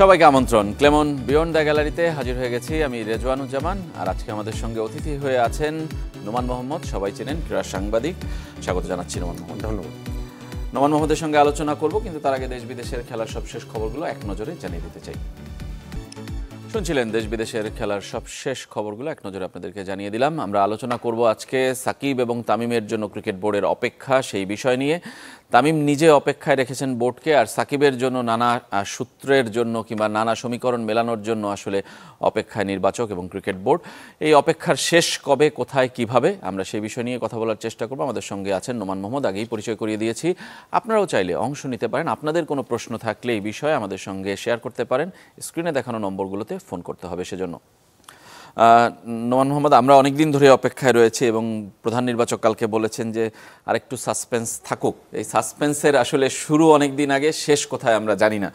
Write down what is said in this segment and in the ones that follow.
সবাইকে আমন্ত্রণ। Clemon beyond the গ্যালারিতে হাজির হয়ে গেছি আমি রেজওয়ানুজ্জামান, আর আজকে আমাদের সঙ্গে অতিথি হয়ে আছেন নোমান মোহাম্মদ, সবাই চেনেন, ক্রীড়া সাংবাদিক। স্বাগত জানাচ্ছি নোমান মোহাম্মদ। ধন্যবাদ। নোমান মোহাম্মদের সঙ্গে আলোচনা করব, কিন্তু তার আগে দেশ বিদেশের খেলার সবশেষ খবরগুলো এক নজরে জানিয়ে দিতে চাই। শুনছিলেন দেশ বিদেশের খেলার সবশেষ খবরগুলো এক নজরে আপনাদেরকে জানিয়ে দিলাম। আমরা আলোচনা করব আজকে সাকিব এবং তামিমের জন্য ক্রিকেট বোর্ডের অপেক্ষা, সেই বিষয় নিয়ে। তামিম নিজে অপেক্ষায় রেখেছেন বোর্ডকে, আর সাকিবের জন্য নানা সূত্রের জন্য কিংবা নানা সমীকরণ মেলানোর জন্য আসলে অপেক্ষায় নির্বাচক এবং ক্রিকেট বোর্ড। এই অপেক্ষার শেষ কবে, কোথায়, কিভাবে, আমরা সেই বিষয় নিয়ে কথা বলার চেষ্টা করব। আমাদের সঙ্গে আছেন নোমান মোহাম্মদ, আগেই পরিচয় করিয়ে দিয়েছি। আপনারাও চাইলে অংশ নিতে পারেন, আপনাদের কোনো প্রশ্ন থাকলে এই বিষয়ে আমাদের সঙ্গে শেয়ার করতে পারেন। স্ক্রিনে দেখানো নম্বরগুলোতে ফোন করতে হবে সেজন্য। নোমান মোহাম্মদ, আমরা অনেকদিন ধরে অপেক্ষায় রয়েছে এবং প্রধান নির্বাচক কালকে বলেছেন যে আরেকটু সাসপেন্স থাকুক। এই সাসপেন্সের আসলে শুরু অনেক দিন আগে, শেষ কোথায় আমরা জানি না।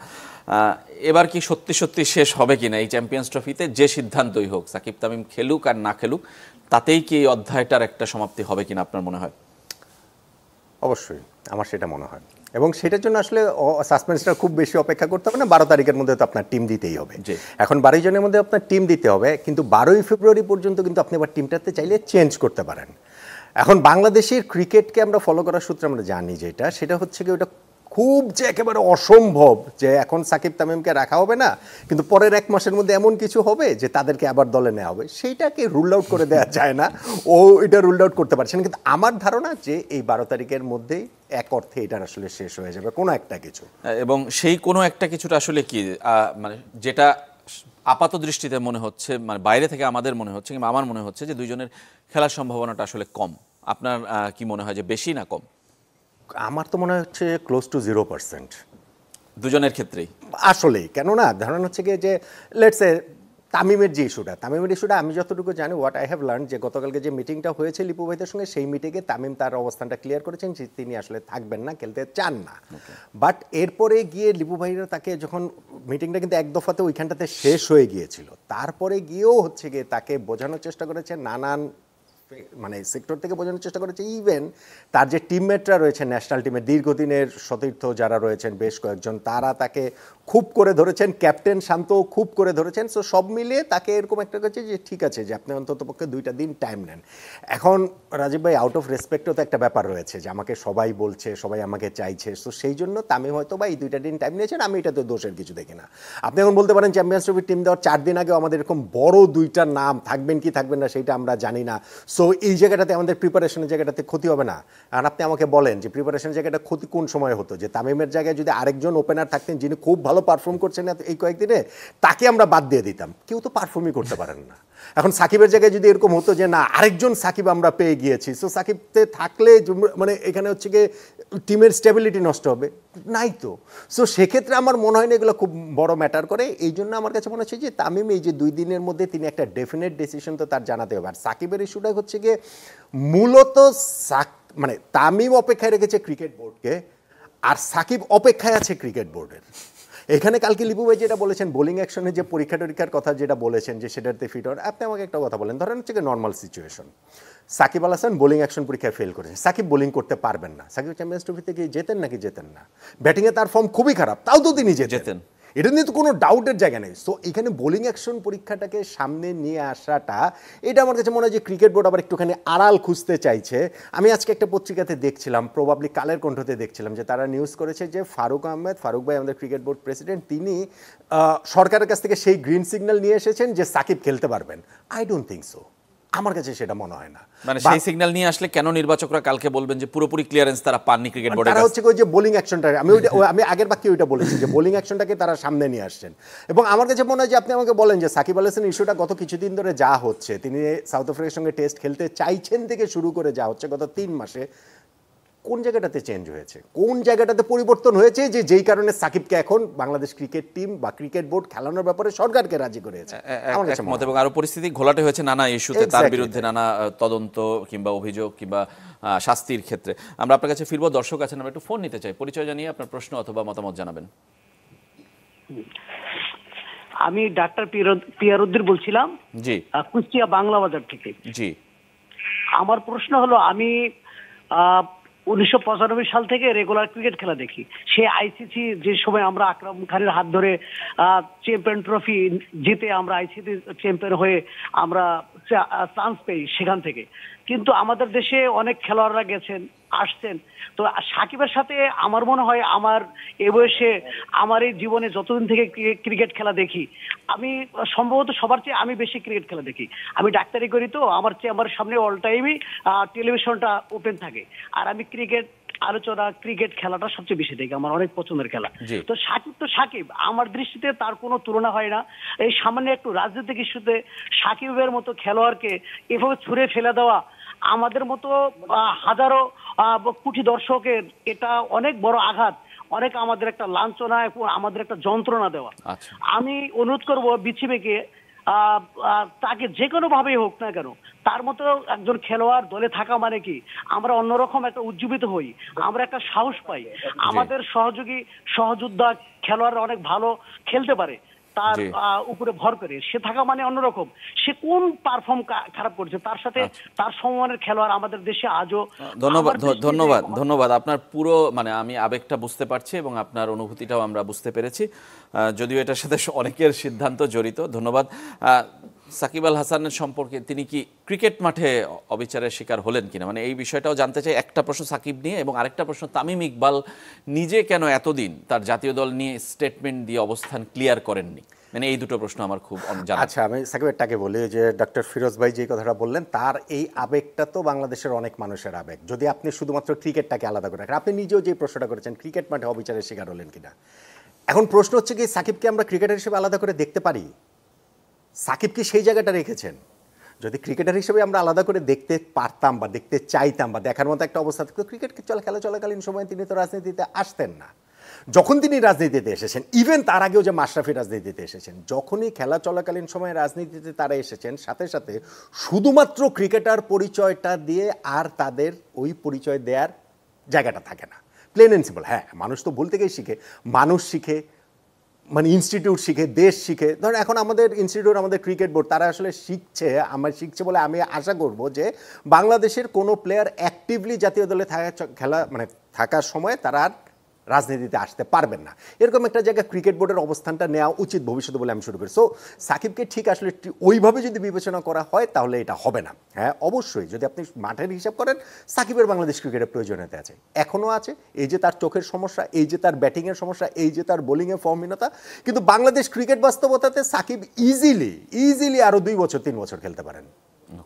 এবার কি সত্যি সত্যি শেষ হবে কিনা এই চ্যাম্পিয়ন্স ট্রফিতে? যে সিদ্ধান্তই হোক, সাকিব তামিম খেলুক আর না খেলুক, তাতেই কি এই অধ্যায়টার একটা সমাপ্তি হবে কিনা আপনার মনে হয়? অবশ্যই আমার সেটা মনে হয়, এবং সেটার জন্য আসলে সাসপেন্সটা খুব বেশি অপেক্ষা করতে হবে না। 12 তারিখের মধ্যে তো আপনার টিম দিতেই হবে। এখন 22 জনের মধ্যে আপনার টিম দিতে হবে, কিন্তু 12ই ফেব্রুয়ারি পর্যন্ত কিন্তু আপনি আবার টিমটাতে চাইলে চেঞ্জ করতে পারেন। এখন বাংলাদেশের ক্রিকেটকে আমরা ফলো করার সূত্রে আমরা জানি যেটা, সেটা হচ্ছে কি ওটা খুব যে একেবারে অসম্ভব যে এখন সাকিব তামিমকে রাখা হবে না, কিন্তু পরের 1 মাসের মধ্যে এমন কিছু হবে যে তাদেরকে আবার দলে নেওয়া হবে, সেইটাকে রুল আউট করে দেওয়া যায় না। ও এটা রুল আউট করতে পারছে না, কিন্তু আমার ধারণা যে এই 12 তারিখের মধ্যেই এক অর্থে এটার আসলে শেষ হয়ে যাবে কোনো একটা কিছু। এবং সেই কোনো একটা কিছুটা আসলে কি, মানে যেটা আপাত দৃষ্টিতে মনে হচ্ছে, মানে বাইরে থেকে আমাদের মনে হচ্ছে কিংবা আমার মনে হচ্ছে যে দুইজনের খেলার সম্ভাবনাটা আসলে কম। আপনার কি মনে হয়, যে বেশি না কম? আমার তো মনে হচ্ছে ক্লোজ টু 0% দুজনের ক্ষেত্রেই আসলেই। কেননা ধারণা হচ্ছে গিয়ে যে লেটসে তামিমের যে ইস্যুটা আমি যতটুকু জানি, হোয়াট আই হ্যাভ লার্ন, যে গতকালকে যে মিটিংটা হয়েছে লিপু ভাইদের সঙ্গে, সেই মিটিংয়ে তামিম তার অবস্থানটা ক্লিয়ার করেছেন যে তিনি আসলে থাকবেন না, খেলতে চান না। বাট এরপরে গিয়ে লিপু ভাইরা তাকে যখন মিটিংটা কিন্তু এক দফাতে ওইখানটাতে শেষ হয়ে গিয়েছিল, তারপরে গিয়েও হচ্ছে গিয়ে তাকে বোঝানোর চেষ্টা করেছে, নানান মানে সেক্টর থেকে বোঝানোর চেষ্টা করেছে। ইভেন তার যে টিমমেটরা রয়েছে ন্যাশনাল টিমের দীর্ঘদিনের সতীর্থ যারা রয়েছেন বেশ কয়েকজন, তারা তাকে খুব করে ধরেছেন, ক্যাপ্টেন শান্তও খুব করে ধরেছেন। সো সব মিলিয়ে তাকে এরকম একটা কাছে যে ঠিক আছে যে আপনি অন্তত পক্ষে 2টা দিন টাইম নেন। এখন রাজীব ভাই, আউট অফ রেসপেক্টও তো একটা ব্যাপার রয়েছে যে আমাকে সবাই বলছে, সবাই আমাকে চাইছে। সো সেই জন্য তামিম হয়তো বা এই 2টা দিন টাইম নিয়েছেন, আমি এটাতে দোষের কিছু দেখি না। আপনি এখন বলতে পারেন চ্যাম্পিয়ন্স ট্রফির টিম দেওয়ার 4 দিন আগেও আমাদের এরকম বড় 2টা নাম থাকবেন কি থাকবেন না সেটা আমরা জানি না। সো এই জায়গাটাতে আমাদের প্রিপারেশনের জায়গাটাতে ক্ষতি হবে না। আর আপনি আমাকে বলেন যে প্রিপারেশনের জায়গাটা ক্ষতি কোন সময় হতো, যে তামিমের জায়গায় যদি আরেকজন ওপেনার থাকতেন যিনি খুব ভালো পারফর্ম করছেন এই কয়েকদিনে, তাকে আমরা বাদ দিয়ে দিতাম। কেউ তো পারফর্মই করতে পারেন না। এখন সাকিবের জায়গায় যদি এরকম হতো যে না আরেকজন সাকিব আমরা পেয়ে গিয়েছি, সো সাকিবতে থাকলে মানে এখানে হচ্ছে গিয়ে টিমের স্টেবিলিটি নষ্ট হবে, নাই তো। সো সেক্ষেত্রে আমার মনে হয় না এগুলো খুব বড় ম্যাটার করে। এই জন্য আমার কাছে মনে হচ্ছে যে তামিম এই যে 2 দিনের মধ্যে তিনি একটা ডেফিনেট ডিসিশন তো তার জানাতে হবে। আর সাকিবের ইস্যুটা হচ্ছে গিয়ে মূলত মানে তামিম অপেক্ষায় রেখেছে ক্রিকেট বোর্ডকে, আর সাকিব অপেক্ষায় আছে ক্রিকেট বোর্ডের। এখানে কালকে লিপু ভাই যেটা বলেছেন, বোলিং অ্যাকশনের যে পরীক্ষা টরীক্ষার কথা যেটা বলেছেন যে সেটাতে ফিট হন, আপনি আমাকে একটা কথা বলেন, ধরেন হচ্ছে normal situation, Shakib Al Hasan bowling action পরীক্ষায় ফেল করেছেন, সাকিব বোলিং করতে পারবেন না, সাকিব চ্যাম্পিয়ন্স ট্রফি থেকে যেতেন নাকি যেতেন না? ব্যাটিংয়ে তার ফর্ম খুবই খারাপ, তাও তো তিনি যেতেন, এটা নিয়ে তো কোনো ডাউটের জায়গা নেই। সো এখানে বোলিং অ্যাকশন পরীক্ষাটাকে সামনে নিয়ে আসাটা, এটা আমার কাছে মনে হয় যে ক্রিকেট বোর্ড আবার একটুখানি আড়াল খুঁজতে চাইছে। আমি আজকে একটা পত্রিকাতে দেখছিলাম, প্রবাবলি কালের কণ্ঠতে দেখছিলাম, যে তারা নিউজ করেছে যে ফারুক ভাই আমাদের ক্রিকেট বোর্ড প্রেসিডেন্ট, তিনি সরকারের কাছ থেকে সেই গ্রিন সিগন্যাল নিয়ে এসেছেন যে সাকিব খেলতে পারবেন। আই ডোন্ট থিঙ্ক সো, আমার কাছে সেটা মনে হয় না। মানে সেই সিগন্যাল নিয়ে আসলে কেন নির্বাচকরা কালকে বলবেন যে পুরোপুরি ক্লিয়ারেন্স তারা পাননি ক্রিকেট বোর্ডে? তারা হচ্ছে ওই যে বোলিং অ্যাকশনটা, আমি আগের বাক্যে ওইটা বলেছি যে বোলিং অ্যাকশনটাকে তারা সামনে নিয়ে আসছেন। এবং আমার কাছে মনে হয় যে আপনি আমাকে বলেন যে সাকিব আল হাসান ইস্যুটা গত কিছুদিন ধরে যা হচ্ছে, তিনি সাউথ আফ্রিকার সঙ্গে টেস্ট খেলতে চাইছেন থেকে শুরু করে যা হচ্ছে গত 3 মাসে, কোন জায়গাটাতে চেঞ্জ হয়েছে, কোন জায়গাটাতে পরিবর্তন হয়েছে যে যেই কারণে সাকিবকে এখন বাংলাদেশ ক্রিকেট টিম বা ক্রিকেট বোর্ড খেলানোর ব্যাপারে সরকারকে রাজি করেছে? এবং আরো পরিস্থিতি ঘোলাটে হয়েছে নানা ইস্যুতে, তার বিরুদ্ধে নানা তদন্ত কিংবা অভিযোগ কিংবা শাস্তির ক্ষেত্রে। আমরা আপনার কাছে ফিরবো, দর্শক আছেন, আমরা একটু ফোন নিতে চাই, পরিচয় জানিয়ে আপনার প্রশ্ন অথবা মতামত জানাবেন। আমি ডাক্তার পিয়ারউদ্দিন বলছিলাম, জি, কুষ্টিয়া বাংলা বাজার থেকে। জি, আমার প্রশ্ন হলো, আমি 1995 সাল থেকে রেগুলার ক্রিকেট খেলা দেখি। সে আইসিসি যে সময় আমরা আকরাম খানের হাত ধরে চ্যাম্পিয়ন ট্রফি জিতে আমরা আইসিসি চ্যাম্পিয়ন হয়ে আমরা চান্স পেই সেখান থেকে। কিন্তু আমাদের দেশে অনেক খেলোয়াড়রা গেছেন, আসছেন। তো সাকিবের সাথে আমার মনে হয় আমার এ বয়সে আমার এই জীবনে যতদিন থেকে ক্রিকেট খেলা দেখি, আমি সম্ভবত সবার চেয়ে আমি বেশি ক্রিকেট খেলা দেখি। আমি ডাক্তারি করি, তো আমার চেম্বারের সামনে অল টাইমই টেলিভিশনটা ওপেন থাকে, আর আমি ক্রিকেট আলোচনা, ক্রিকেট খেলাটা সবচেয়ে বেশি দেখি, আমার অনেক পছন্দের খেলা। তো সাকিব আমার দৃষ্টিতে তার কোনো তুলনা হয় না। এই সামান্য একটু রাজনৈতিক ইস্যুতে সাকিবের মতো খেলোয়াড়কে এভাবে ছুঁড়ে ফেলে দেওয়া আমাদের মতো হাজারো কোটি দর্শকের এটা অনেক বড় আঘাত, অনেক আমাদের একটা লাঞ্ছনা এবং আমাদের একটা যন্ত্রণা দেওয়া। আমি অনুরোধ করব বিসিবিকে, তাকে যে কোনো ভাবেই হোক না কেন, তার মতো একজন খেলোয়াড় দলে থাকা মানে কি আমরা অন্যরকম একটা উজ্জীবিত হই, আমরা একটা সাহস পাই। আমাদের সহযোগী সহযোদ্ধা খেলোয়াড়রা অনেক ভালো খেলতে পারে, তার উপরে ভর করে সে থাকা মানে অন্যরকম। সে কোন পারফর্ম খারাপ করছে, তার সাথে তার সমমানের খেলোয়াড় আমাদের দেশে আজও। ধন্যবাদ আপনার পুরো মানে আমি আবেগটা বুঝতে পারছি এবং আপনার অনুভূতিটাও আমরা বুঝতে পেরেছি, যদিও এটার সাথে অনেকের সিদ্ধান্ত জড়িত। ধন্যবাদ। সাকিব আল হাসানের সম্পর্কে তিনি কি ক্রিকেট মাঠে অবিচারের শিকার হলেন কিনা, মানে এই বিষয়টাও জানতে চাই। একটা প্রশ্ন সাকিব নিয়ে এবং আরেকটা প্রশ্ন তামিম ইকবাল নিজে কেন এতদিন তার জাতীয় দল নিয়ে স্টেটমেন্ট দিয়ে অবস্থান ক্লিয়ার করেননি, মানে এই দুটো প্রশ্ন আমার খুব জানা। আচ্ছা, আমি সাকিবেরটাকে বলি যে ডক্টর ফিরোজ ভাই যে কথাটা বললেন, তার এই আবেগটা তো বাংলাদেশের অনেক মানুষের আবেগ। যদি আপনি শুধুমাত্র ক্রিকেটটাকে আলাদা করে রাখেন, আপনি নিজেও যে প্রশ্নটা করেছেন ক্রিকেট মাঠে অবিচারের শিকার হলেন কিনা, এখন প্রশ্ন হচ্ছে কি সাকিবকে আমরা ক্রিকেটার হিসেবে আলাদা করে দেখতে পারি? সাকিব কি সেই জায়গাটা রেখেছেন? যদি ক্রিকেটার হিসেবে আমরা আলাদা করে দেখতে পারতাম বা দেখতে চাইতাম বা দেখার মতো একটা অবস্থা থাকতো, ক্রিকেট খেলা চলাকালীন সময় তিনি তো রাজনীতিতে আসতেন না। যখন তিনি রাজনীতিতে এসেছেন, ইভেন তার আগেও যে মাশরাফি রাজনীতিতে এসেছেন, যখনই খেলা চলাকালীন সময়ে রাজনীতিতে তারা এসেছেন, সাথে সাথে শুধুমাত্র ক্রিকেটার পরিচয়টা দিয়ে আর তাদের ওই পরিচয় দেওয়ার জায়গাটা থাকে না। Plain and simple. হ্যাঁ, মানুষ তো ভুল থেকেই শিখে, মানুষ শিখে, মানে ইনস্টিটিউট শিখে, দেশ শিখে। ধরেন এখন আমাদের ইনস্টিটিউট, আমাদের ক্রিকেট বোর্ড, তারা আসলে শিখছে বলে আমি আশা করব যে বাংলাদেশের কোনো প্লেয়ার অ্যাক্টিভলি জাতীয় দলে থাকার সময় তারা আর রাজনীতিতে আসতে পারবেন না, এরকম একটা জায়গায় ক্রিকেট বোর্ডের অবস্থানটা নেওয়া উচিত ভবিষ্যতে বলে আমি শুরু করি। সো সাকিবকে ঠিক আসলে ওইভাবে যদি বিবেচনা করা হয় তাহলে এটা হবে না। হ্যাঁ, অবশ্যই যদি আপনি মাঠের হিসাব করেন, সাকিবের বাংলাদেশ ক্রিকেটের প্রয়োজনীয়তা আছে, এখনও আছে। এই যে তার চোখের সমস্যা, এই যে তার ব্যাটিংয়ের সমস্যা, এই যে তার বোলিংয়ে ফর্মহীনতা, কিন্তু বাংলাদেশ ক্রিকেট বাস্তবতাতে সাকিব ইজিলি আরও 2 বছর 3 বছর খেলতে পারেন।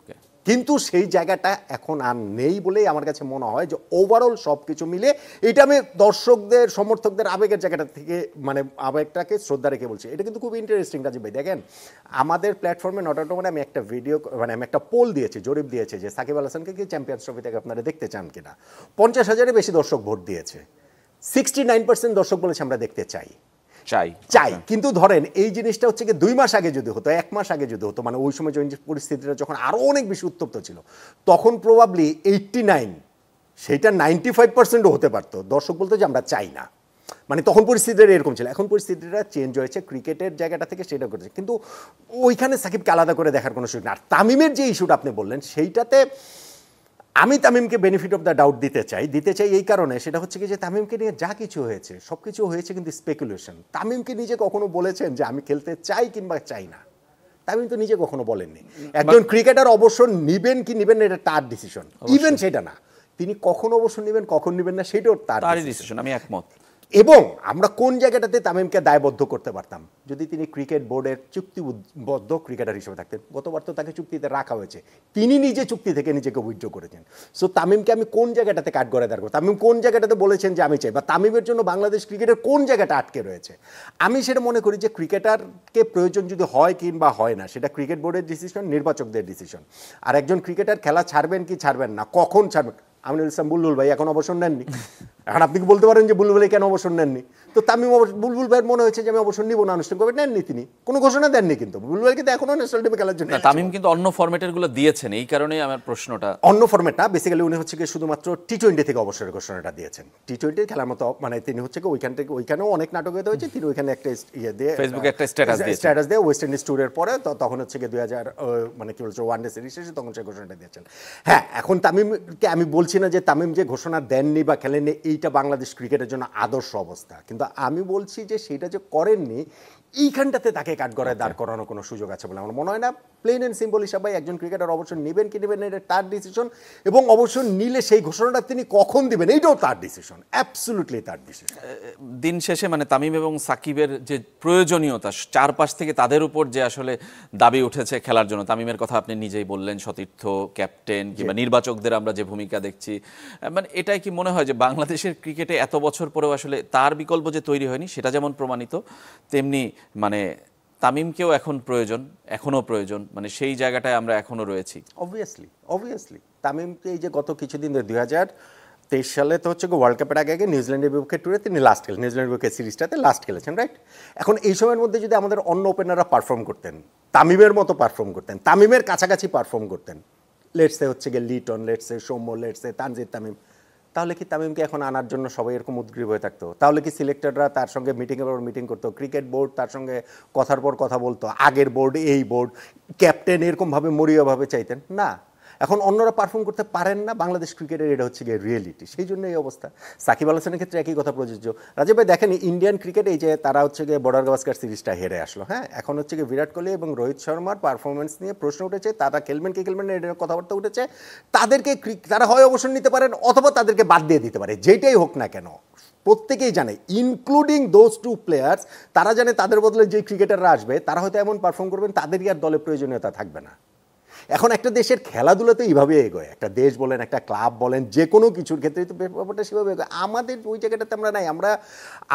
ওকে, কিন্তু সেই জায়গাটা এখন আর নেই বলেই আমার কাছে মনে হয় যে ওভারঅল সব কিছু মিলে এটা আমি দর্শকদের, সমর্থকদের আবেগের জায়গাটা থেকে, মানে আবেগটাকে শ্রদ্ধা রেখে বলছি। এটা কিন্তু খুব ইন্টারেস্টিং রাজীব ভাই। দেখেন, আমাদের প্ল্যাটফর্মে নট অটোমেনে আমি একটা ভিডিও, মানে আমি একটা পোল দিয়েছি, জরিপ দিয়েছে যে সাকিব আল হাসানকে কি চ্যাম্পিয়ন্স ট্রফি থেকে আপনারা দেখতে চান কিনা। 50,000-এর বেশি দর্শক ভোট দিয়েছে। 69% দর্শক বলেছে আমরা দেখতে চাই। কিন্তু ধরেন এই জিনিসটা হচ্ছে কি 2 মাস আগে যদি হতো, 1 মাস আগে যদি হতো, মানে ওই সময় পরিস্থিতিটা যখন আরো অনেক বেশি উত্তপ্ত ছিল, তখন প্রবাবলি 89, সেটা 95%ও হতে পারতো, দর্শক বলতো যে আমরা চাই না। মানে তখন পরিস্থিতিটা এরকম ছিল। এখন পরিস্থিতিটা চেঞ্জ হয়েছে ক্রিকেটের জায়গাটা থেকে, সেটা করেছে। কিন্তু ওইখানে সাকিবকে আলাদা করে দেখার কোনো সুযোগ না। আর তামিমের যে ইস্যুটা আপনি বললেন, সেইটাতে আমি তামিমকে বেনিফিট অফ দ্য ডাউট দিতে চাই এই কারণে, সেটা হচ্ছে কি যে তামিমকে নিয়ে যা কিছু হয়েছে সব কিছু হয়েছে কিন্তু স্পেকুলেশন। তামিমকে নিজে কখনো বলেছেন যে আমি খেলতে চাই কিংবা চাই না? তামিম তো নিজে কখনো বলেননি। একজন ক্রিকেটার অবসর নিবেন কি নিবেন না এটা তার ডিসিশন, ইভেন সেটা না তিনি কখন অবসর নিবেন কখন নিবেন না সেটাও তার ডিসিশন। আমি একমত। এবং আমরা কোন জায়গাটাতে তামিমকে দায়বদ্ধ করতে পারতাম, যদি তিনি ক্রিকেট বোর্ডের চুক্তিবদ্ধ ক্রিকেটার হিসেবে থাকতেন। গতবার তো তাকে চুক্তিতে রাখা হয়েছে, তিনি নিজে চুক্তি থেকে নিজেকে উইথড্র করেছেন। সো তামিমকে আমি কোন জায়গাটাতে কাঠগড়ায় দাঁড় করব, তামিম কোন জায়গাটাতে বলেছেন যে আমি চাই, বা তামিমের জন্য বাংলাদেশ ক্রিকেটের কোন জায়গাটা আটকে রয়েছে। আমি সেটা মনে করি যে ক্রিকেটারকে প্রয়োজন যদি হয় কিংবা হয় না, সেটা ক্রিকেট বোর্ডের ডিসিশন, নির্বাচকদের ডিসিশন। আর একজন ক্রিকেটার খেলা ছাড়বেন কি ছাড়বেন না, কখন ছাড়বেন, আমিনুল ইসলাম বুলবুল ভাই এখন অবসর নেননি, এখন আপনি কি বলতে পারেন যে বুলবুল ভাই কেন অবসর নেননি? তো তামিম বুলবুল ভাইয়ের মনে হয়েছে যে আমি অবসর নিব না, আনুষ্ঠানিকভাবে নেননি, তিনি কোনো ঘোষণা দেননি। কিন্তু বুলবুল ভাই কিন্তু এখনো ন্যাশনাল টিমে খেলার জন্য তামিম কিন্তু অন্য ফরম্যাটের গুলো দিয়েছেন, এই কারণেই আমার প্রশ্নটা। অন্য ফরম্যাট না, বেসিক্যালি উনি হচ্ছে কি শুধুমাত্র টি-20 থেকে অবসরের ঘোষণাটা দিয়েছেন। টি-20 খেলার মতো মানে তিনি হচ্ছে কি ওইখান থেকে, ওইখানেও অনেক নাটক হতে হয়েছে, তিনি ওইখানে একটা ইয়ে দিয়ে ফেসবুকে একটা স্ট্যাটাস দিয়ে ওয়েস্ট ইন্ডিজ ট্যুরের পরে তখন হচ্ছে কি 2000 মানে কি বলছে ওয়ানডে সিরিজ শেষে তখন সেই ঘোষণাটা দিয়েছেন। হ্যাঁ, এখন তামিমকে আমি বলছি না যে তামিম যে ঘোষণা দেননি বা খেলেননি এইটা বাংলাদেশ ক্রিকেটের জন্য আদর্শ অবস্থা, কিন্তু আমি বলছি যে সেটা যে করেননি এইখানটাতে তাকে কাঠগড়ায় দাঁড় করানোর কোনো সুযোগ আছে বলে আমার মনে হয় না। প্লেন অ্যান্ড সিম্পল হিসাবে একজন ক্রিকেটার অবসর নেবেন কি নেবেন না এটা তার ডিসিশন, এবং অবসর নিলে সেই ঘোষণাটা তিনি কখন দিবেন এইটাও তার ডিসিশন, অ্যাবসলিউটলি তার ডিসিশন। দিন শেষে মানে তামিম এবং সাকিবের যে প্রয়োজনীয়তা চারপাশ থেকে তাদের উপর যে আসলে দাবি উঠেছে খেলার জন্য, তামিমের কথা আপনি নিজেই বললেন, সতীর্থ, ক্যাপ্টেন কিংবা নির্বাচকদের আমরা যে ভূমিকা দেখছি, মানে এটাই কি মনে হয় যে বাংলাদেশের ক্রিকেটে এত বছর পরেও আসলে তার বিকল্প যে তৈরি হয়নি সেটা যেমন প্রমাণিত, তেমনি মানে তামিমকেও এখন প্রয়োজন, এখনও প্রয়োজন, মানে সেই জায়গাটায় আমরা এখনও রয়েছি। অবভিয়াসলি তামিমকে এই যে গত কিছুদিন ধরে 2023 সালে তো হচ্ছে ওয়ার্ল্ড কাপের আগে নিউজিল্যান্ডের বিপক্ষে ট্যুরে তিনি লাস্ট খেলেন, নিউজিল্যান্ডের বিপক্ষে সিরিজটাতে লাস্ট খেলেছেন, রাইট? এখন এই সময়ের মধ্যে যদি আমাদের অন্য ওপেনাররা পারফর্ম করতেন, তামিমের মতো পারফর্ম করতেন, তামিমের কাছাকাছি পারফর্ম করতেন, লেটসে হচ্ছে গিয়ে লিটন, লেটসে সৌম্য, লেটসে তানজিদ তামিম, তাহলে কি তামিমকে এখন আনার জন্য সবাই এরকম উদ্গ্রীব হয়ে থাকতো? তাহলে কি সিলেক্টররা তার সঙ্গে মিটিংয়ের পর মিটিং করতো, ক্রিকেট বোর্ড তার সঙ্গে কথার পর কথা বলতো, আগের বোর্ড এই বোর্ড, ক্যাপ্টেন এরকমভাবে মরিয়াভাবে চাইতেন না? এখন অন্যরা পারফর্ম করতে পারেন না, বাংলাদেশ ক্রিকেটের এটা হচ্ছে গিয়ে রিয়েলিটি, সেই জন্য এই অবস্থা। সাকিব আল হাসানের ক্ষেত্রে একই কথা প্রযোজ্য। রাজীব ভাই দেখেন ইন্ডিয়ান ক্রিকেট এই যে তারা হচ্ছে গিয়ে বর্ডার গাভাস্কার সিরিজটা হেরে আসলো, হ্যাঁ, এখন হচ্ছে গিয়ে বিরাট কোহলি এবং রোহিত শর্মার পারফরমেন্স নিয়ে প্রশ্ন উঠেছে, তারা খেলবেন কি খেলবেন না এটার কথাবার্তা উঠেছে, তাদেরকে তারা হয় অবসর নিতে পারেন অথবা তাদেরকে বাদ দিয়ে দিতে পারে, যেটাই হোক না কেন প্রত্যেকেই জানে, ইনক্লুডিং দোজ টু প্লেয়ার্স, তারা জানে তাদের বদলে যে ক্রিকেটাররা আসবে তারা হয়তো এমন পারফর্ম করবেন তাদেরই আর দলে প্রয়োজনীয়তা থাকবে না। এখন একটা দেশের খেলাধুলা তো এইভাবে এগোয়, একটা দেশ বলেন, একটা ক্লাব বলেন, যে কোনো কিছুর ক্ষেত্রে তো ব্যাপারটা সেভাবে এগোয়। আমাদের ওই জায়গাটাতে আমরা নাই,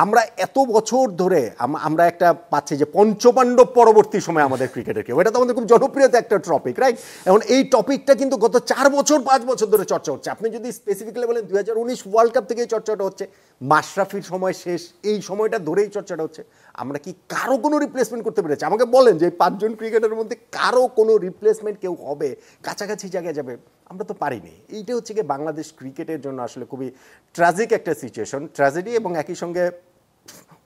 আমরা এত বছর ধরে আমরা একটা পাচ্ছি যে পঞ্চপাণ্ডব পরবর্তী সময় আমাদের ক্রিকেটের কেউ, এটা তো আমাদের খুব জনপ্রিয় একটা টপিক, রাইট? এখন এই টপিকটা কিন্তু গত 4 বছর 5 বছর ধরে চর্চা হচ্ছে। আপনি যদি স্পেসিফিক্যালি বলেন 2019 ওয়ার্ল্ড কাপ থেকেই চর্চাটা হচ্ছে, মাশরাফির সময় শেষ, এই সময়টা ধরেই চর্চাটা হচ্ছে। আমরা কি কারো কোনো রিপ্লেসমেন্ট করতে পেরেছি? আমাকে বলেন যে 5 জন ক্রিকেটারের মধ্যে কারো কোনো রিপ্লেসমেন্ট কেউ হবে, কাছাকাছি জায়গায় যাবে? আমরা তো পারিনি। এইটা হচ্ছে কি বাংলাদেশ ক্রিকেটের জন্য আসলে খুবই ট্র্যাজিক একটা সিচুয়েশন, ট্র্যাজেডি এবং একই সঙ্গে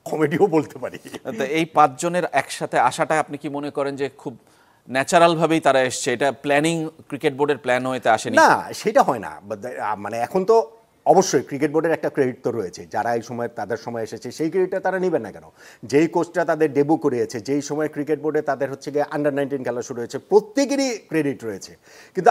কমেডিও বলতে পারি। এই 5 জনের একসাথে আসাটা আপনি কি মনে করেন যে খুব ন্যাচারাল ভাবেই তারা এসছে, এটা প্ল্যানিং ক্রিকেট বোর্ডের প্ল্যান হইতে আসেনি? না, সেটা হয় না। মানে এখন তো অবশ্যই ক্রিকেট বোর্ডের একটা ক্রেডিট তো রয়েছে, যারা এই সময় তাদের সময় এসেছে সেই ক্রেডিটটা তারা নেবেন না কেন? যেই কোচটা তাদের ডেবু করিয়েছে, যেই সময় ক্রিকেট বোর্ডে তাদের হচ্ছে গিয়ে আন্ডার-19 খেলা শুরু হয়েছে, প্রত্যেকেরই ক্রেডিট রয়েছে। কিন্তু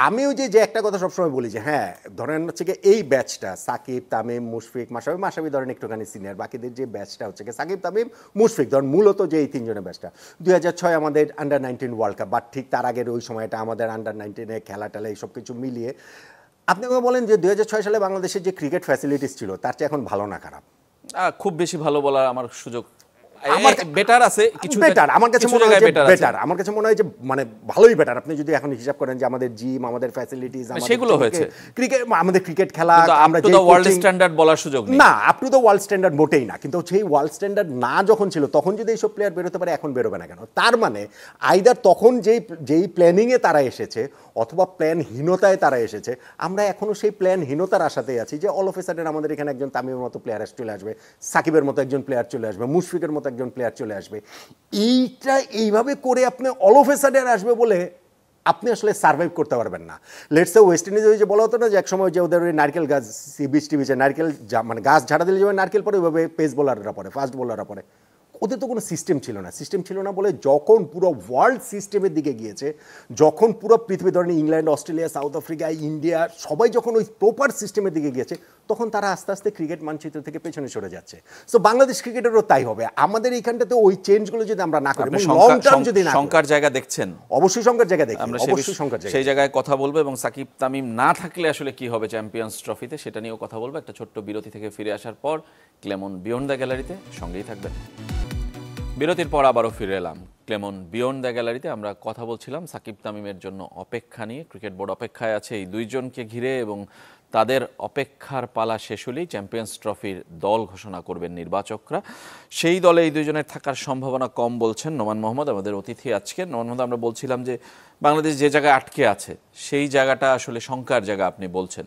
আমিও যে একটা কথা সবসময় বলি যে হ্যাঁ, ধরেন হচ্ছে গিয়ে এই ব্যাচটা সাকিব, তামিম, মুশফিক, মাশরাফি ধরেন একটুখানি সিনিয়র, বাকিদের যে ব্যাচটা হচ্ছে গিয়ে সাকিব, তামিম, মুশফিক, ধরেন মূলত যে এই 3 জনের ব্যাচটা 2006 আমাদের আন্ডার-19 ওয়ার্ল্ড কাপ, বা ঠিক তার আগের ওই সময়টা আমাদের আন্ডার-19 খেলা টেলা এইসব কিছু মিলিয়ে আপনি আমাকে বলেন যে 2006 সালে বাংলাদেশের যে ক্রিকেট ফ্যাসিলিটিস ছিল তার চেয়ে এখন ভালো না খারাপ? খুব বেশি ভালো বলার আমার সুযোগ, আমার বেটার আছে, কিছু বেটার আমার কাছে মনে হয় যে বেটার, আমার কাছে মনে হয় যে মানে ভালোই বেটার। আপনি যদি এখন হিসাব করেন যে আমাদের জিম, আমাদের ফ্যাসিলিটিস, সেগুলো হয়েছে, ক্রিকেট, আমাদের ক্রিকেট খেলা, আমরা যে ওয়ার্ল্ড স্ট্যান্ডার্ড বলার সুযোগ নেই না, up to the world standard মোটেই না। কিন্তু সেই ওয়ার্ল্ড স্ট্যান্ডার্ড না যখন ছিল তখন যদি এইসব প্লেয়ার বেরোতে পারে, এখন বেরোবে না কেন? তার মানে আইদার তখন যেই প্ল্যানিংয়ে তারা এসেছে অথবা প্ল্যানহীনতায় তারা এসেছে, আমরা এখনো সেই প্ল্যানহীনতার আশাতেই আছি যে অল অফ এ সাডেন আমাদের এখানে একজন তামিমের মতো প্লেয়ার চলে আসবে, সাকিবের মতো একজন প্লেয়ার চলে আসবে, মুশফিকের মতো একজন প্লেয়ার চলে আসবে। এইটা এইভাবে করে আপনি অল অফ এ সাডেন আসবে বলে আপনি আসলে সার্ভাইভ করতে পারবেন না। লেটসে ওয়েস্ট ইন্ডিজে ওই যে বলা হতো না যে একসময় যে ওদের ওই নারকেল গাছ, বৃষ্টি বিচে নারকেল মানে গাছ ঝাড়া দিলে যেভাবে নারকেল পরে ওইভাবে পেস বোলাররা পরে, ফাস্ট বোলাররা পরে। ওদের তো কোনো সিস্টেম ছিল না, সিস্টেম ছিল না বলে যখন পুরো ওয়ার্ল্ড সিস্টেমের দিকে গিয়েছে, যখন পুরো পৃথিবী ধরেন England, Australia, south Africa, India সবাই যখন ওই প্রপার সিস্টেমের দিকে গিয়েছে, তখন তারা আস্তে আস্তে ক্রিকেট মানচিত্র থেকে পেছনে সরে যাচ্ছে। সো বাংলাদেশ ক্রিকেটেরও তাই হবে। আমাদের এইখানটাতে ওই চেঞ্জগুলো যদি আমরা না করি, লং টার্ম যদি না, সংখ্যার জায়গা দেখছেন, অবশ্যই সংখ্যার জায়গা দেখি, আমরা অবশ্যই সংখ্যার জায়গা, সেই জায়গায় কথা বলবো। এবং সাকিব তামিম না থাকলে আসলে কি হবে চ্যাম্পিয়ন্স ট্রফিতে, সেটা নিয়েও কথা বলবো একটা ছোট্ট বিরতি থেকে ফিরে আসার পর। ক্লেমন বিয়ন্ড দ্য গ্যালারিতে সঙ্গেই থাকবেন। বিরতির পর আবারও ফিরে এলাম ক্লেমন বিয়ন্ড দ্য গ্যালারিতে। আমরা কথা বলছিলাম সাকিব তামিমের জন্য অপেক্ষা নিয়ে। ক্রিকেট বোর্ড অপেক্ষায় আছে এই 2 জনকে ঘিরে এবং তাদের অপেক্ষার পালা শেষ হলেই চ্যাম্পিয়ন্স ট্রফির দল ঘোষণা করবেন নির্বাচকরা। সেই দলে এই দুইজনের থাকার সম্ভাবনা কম বলছেন নোমান মোহাম্মদ, আমাদের অতিথি আজকে। নোমান মোহাম্মদ, আমরা বলছিলাম যে বাংলাদেশ যে জায়গায় আটকে আছে সেই জায়গাটা আসলে শঙ্কার জায়গা আপনি বলছেন,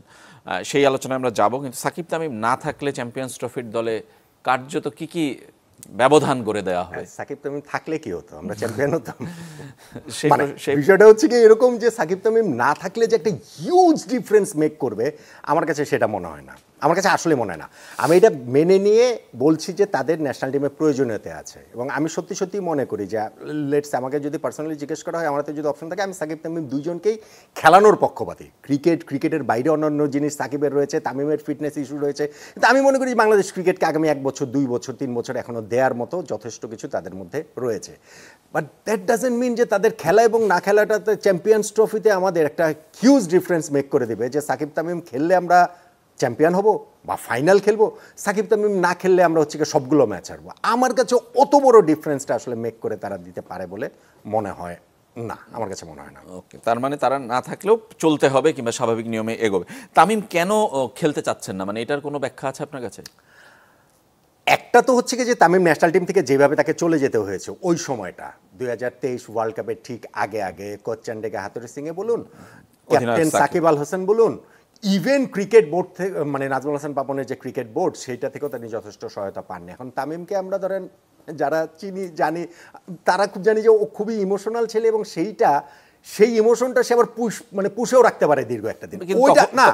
সেই আলোচনায় আমরা যাব। কিন্তু সাকিব তামিম না থাকলে চ্যাম্পিয়ন্স ট্রফির দলে কার্যত কি ব্যবধান করে দেওয়া হবে? সাকিব তামিম থাকলে কি হতো, আমরা চ্যাম্পিয়ন হতাম। সেই মানে বিষয়টা হচ্ছে কি এরকম যে সাকিব তামিম না থাকলে যে একটা হিউজ ডিফারেন্স মেক করবে, আমার কাছে সেটা মনে হয় না। আমার কাছে আসলে মনে হয় না। আমি এটা মেনে নিয়ে বলছি যে তাদের ন্যাশনাল টিমে প্রয়োজনীয়তা আছে, এবং আমি সত্যি সত্যি মনে করি যে লেটস আমাকে যদি পার্সোনালি জিজ্ঞেস করা হয়, আমার হাতে যদি অপশন থাকে, আমি সাকিব তামিম দুইজনকেই খেলানোর পক্ষপাতী। ক্রিকেটের বাইরে অন্যান্য জিনিস সাকিবের রয়েছে, তামিমের ফিটনেস ইস্যু রয়েছে, কিন্তু আমি মনে করি বাংলাদেশ ক্রিকেটকে আগামী 1 বছর 2 বছর 3 বছর এখনও দেওয়ার মতো যথেষ্ট কিছু তাদের মধ্যে রয়েছে। বাট দ্যাট ডাজেন্ট মিন যে তাদের খেলা এবং না খেলাটাতে চ্যাম্পিয়ন্স ট্রফিতে আমাদের একটা হিউজ ডিফারেন্স মেক করে দেবে, যে সাকিব তামিম খেললে আমরা চ্যাম্পিয়ন হব বা ফাইনাল খেলবো, সাকিব তামিম না খেললে আমরা হচ্ছে সবগুলো ম্যাচ হারবো। আমার কাছে অত বড় ডিফারেন্সটা আসলে মেক করে তারা দিতে পারে বলে মনে হয় না, আমার কাছে মনে হয় না। ওকে, তার মানে তারা না থাকলেও চলতে হবে কিংবা স্বাভাবিক নিয়মে এগোবে। তামিম কেন খেলতে চাচ্ছেন না, মানে এটার কোনো ব্যাখ্যা আছে আপনার কাছে? একটা তো হচ্ছে কি যে তামিম ন্যাশনাল টিম থেকে যেভাবে তাকে চলে যেতে হয়েছে ওই সময়টা 2023 ওয়ার্ল্ড কাপের ঠিক আগে কোচ চান্ডেকে হাতুড়ি সিংয়ে বলুন, ক্যাপ্টেন সাকিব আল হোসেন বলুন, ইভেন ক্রিকেট বোর্ড থেকে মানে নাজমুল হাসান পাপনের যে ক্রিকেট বোর্ড সেইটা থেকেও তিনি যথেষ্ট সহায়তা পাননি। এখন তামিমকে আমরা ধরেন যারা চিনি জানি তারা খুব জানি যে ও খুবই ইমোশনাল ছেলে, এবং সেই ইমোশনটা সে আবার পুষেও রাখতে পারে দীর্ঘ একটা দিন। ওইটা না,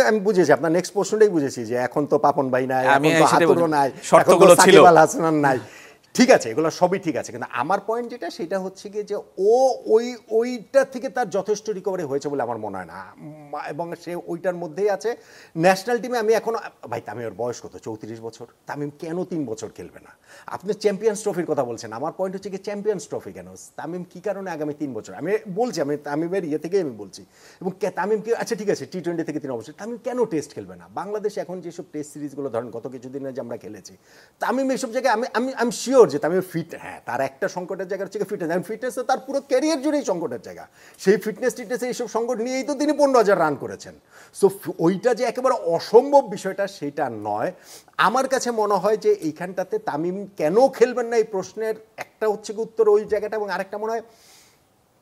আমি বুঝেছি আপনার নেক্সট প্রশ্নটাই বুঝেছি যে এখন তো পাপন ভাই নাই, এখন তো হাতুড়ো নাই, এখন তো সাকিব আল হাসান নাই, ঠিক আছে, এগুলো সবই ঠিক আছে, কিন্তু আমার পয়েন্ট যেটা সেটা হচ্ছে কি যে ওইটা থেকে তার যথেষ্ট রিকভারি হয়েছে বলে আমার মনে হয় না, এবং সে ওইটার মধ্যেই আছে। ন্যাশনাল টিমে আমি এখনো ভাই তামিমের বয়স কত, 34 বছর, তামিম কেন 3 বছর খেলবে না? আপনি চ্যাম্পিয়ন্স ট্রফির কথা বলছেন, আমার পয়েন্ট হচ্ছে কি চ্যাম্পিয়ন্স ট্রফি কেন তামিম কি কারণে আগামী 3 বছর? আমি বলছি, আমি তামিমের থেকেই আমি বলছি, এবং তামিম কি আচ্ছা ঠিক আছে T20 থেকে 3 বছর, তামিম কেন টেস্ট খেলবে না? বাংলাদেশ এখন যেসব টেস্ট সিরিজগুলো ধরেন গত কিছুদিনে যে আমরা খেলেছি, তামিম এইসব জায়গায় আমি শিওর যে তামিম ফিট, হ্যাঁ তার একটা সংকটের জায়গা হচ্ছে ফিটনেস, আমি ফিটনেস তার পুরো ক্যারিয়ার জুড়েই সংকটের জায়গা, সেই ফিটনেসে এইসব সংকট নিয়েই তো তিনি 15,000 রান করেছেন। সো ওইটা যে একেবারে অসম্ভব বিষয়টা সেটা নয়। আমার কাছে মনে হয় যে এইখানটাতে তামিম কেন খেলবেন না এই প্রশ্নের একটা হচ্ছে কি উত্তর ওই জায়গাটা, এবং আরেকটা মনে হয়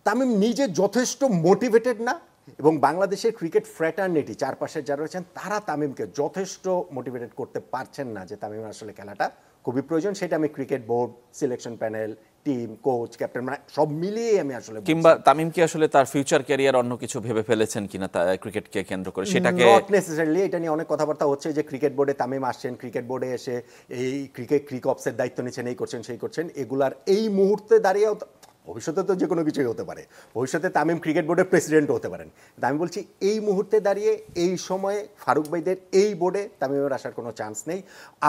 তামিম নিজে যথেষ্ট মোটিভেটেড না, এবং বাংলাদেশের ক্রিকেট ফ্র্যাটার্নিটি চারপাশে যারা রয়েছেন তারা তামিমকে যথেষ্ট মোটিভেটেড করতে পারছেন না যে তামিম আসলে খেলাটা খুবই প্রয়োজন। সেটা আমি cricket board, selection panel, team, coach, captain মানে সব মিলিয়ে আমি আসলে, কিংবা তামিম কি আসলে তার ফিউচার ক্যারিয়ার অন্য কিছু ভেবে ফেলেছেন কিনা ক্রিকেটকে কেন্দ্র করে, সেটাকে নট নেসেসারিলি। এটা নিয়ে অনেক কথাবার্তা হচ্ছে যে ক্রিকেট বোর্ডে তামিম আসছেন, ক্রিকেট বোর্ডে এসে এই ক্রিক অপসের দায়িত্ব নিচ্ছেন, এই করছেন সেই করছেন, এগুলার এই মুহূর্তে দাঁড়িয়েও ভবিষ্যতে তো যে কোনো কিছুই হতে পারে, ভবিষ্যতে তামিম ক্রিকেট বোর্ডের প্রেসিডেন্টও হতে পারেন, কিন্তু আমি বলছি এই মুহূর্তে দাঁড়িয়ে এই সময়ে ফারুক ভাইদের এই বোর্ডে তামিমের আসার কোনো চান্স নেই।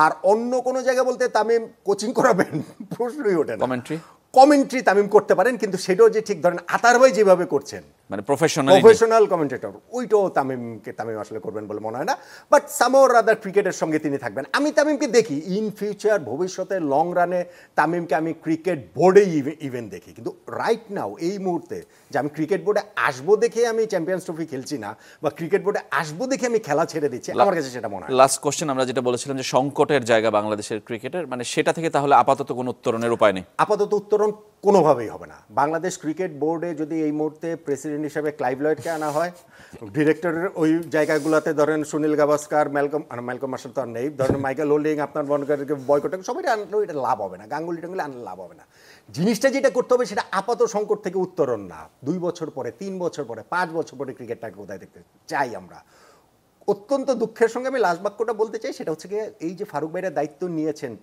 আর অন্য কোনো জায়গা বলতে তামিম কোচিং করাবেন প্রশ্নই ওঠে না। কমেন্ট্রি তামিম করতে পারেন, কিন্তু সেটাও যে ঠিক ধরেন আতার ভাই যেভাবে করছেন মানে প্রফেশনাল কমেন্টেটর, ওইটাও তামিম আসলে করবেন বলে মনে হয় না। বাট সামহাউ রাদার ক্রিকেটের সঙ্গে তিনি থাকবেন। আমি তামিমকে দেখি ইন ফিউচার, ভবিষ্যতে লং রানে তামিমকে আমি ক্রিকেট বোর্ডেই ইভেন দেখি, কিন্তু রাইট নাও এই মুহূর্তে যে আমি ক্রিকেট বোর্ডে আসবো দেখে আমি চ্যাম্পিয়ন্স ট্রফি খেলছি না, বা ক্রিকেট বোর্ডে আসবো দেখে আমি খেলা ছেড়ে দিচ্ছি, আমার কাছে সেটা মনে হয়। লাস্ট কোশ্চেন, আমরা যেটা বলেছিলাম যে সংকটের জায়গা বাংলাদেশের ক্রিকেটের, মানে সেটা থেকে তাহলে আপাতত কোনো উত্তরণের উপায় নেই? আপাতত উত্তরণ কোনোভাবেই হবে না। বাংলাদেশ ক্রিকেট বোর্ডে যদি এই মুহূর্তে প্রেসিডেন্ট হিসেবে ক্লাইভ লয়েডকে আনা হয়, ডিরেক্টরের ওই জায়গাগুলোতে ধরেন সুনীল গাভাস্কার, ম্যালকম মার্শাল তো আর নেই, ধরেন মাইকেল হোল্ডিং, আপনার বনকারকে বয়কট, সবাই আনলেও এটা লাভ হবে না, গাঙ্গুলি টাঙ্গুলি আনলে লাভ হবে না। জিনিসটা যেটা করতে হবে সেটা আপাত সংকট থেকে উত্তরণ না, 2 বছর পরে, 3 বছর পরে, 5 বছর পরে ক্রিকেটটাকে কোথায় দেখতে চাই আমরা। অত্যন্ত দুঃখের সঙ্গে আমি লাস্ট বাক্যটা বলতে চাই, সেটা হচ্ছে গিয়ে এই যে ফারুক ভাইরা দায়িত্ব নিয়েছেন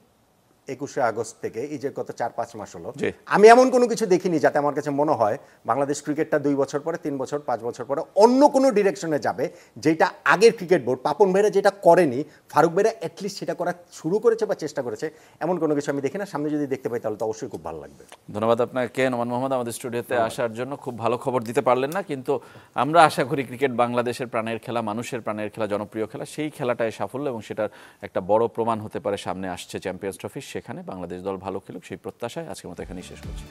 21শে আগস্ট থেকে, এই যে গত 4-5 মাস হলো, আমি এমন কোনো কিছু দেখিনি যাতে আমার কাছে মনে হয় বাংলাদেশ ক্রিকেটটা 2 বছর পরে, 3 বছর, 5 বছর পরে অন্য কোনো ডিরেকশনে যাবে, যেটা আগের ক্রিকেট বোর্ড পাপন ভাইরা যেটা করেনি, ফারুক ভাইরা অ্যাটলিস্ট সেটা করার শুরু করেছে বা চেষ্টা করেছে, এমন কোনো কিছু আমি দেখি না। সামনে যদি দেখতে পাই তাহলে তো অবশ্যই খুব ভালো লাগবে। ধন্যবাদ আপনাকে নোমান মোহাম্মদ আমাদের স্টুডিওতে আসার জন্য। খুব ভালো খবর দিতে পারলেন না, কিন্তু আমরা আশা করি ক্রিকেট বাংলাদেশের প্রাণের খেলা, মানুষের প্রাণের খেলা, জনপ্রিয় খেলা, সেই খেলাটায় সাফল্য, এবং সেটার একটা বড় প্রমাণ হতে পারে সামনে আসছে চ্যাম্পিয়ন্স ট্রফি, সেখানে বাংলাদেশ দল ভালো খেলুক সেই প্রত্যাশায় আজকের মতো এখানেই শেষ করছি।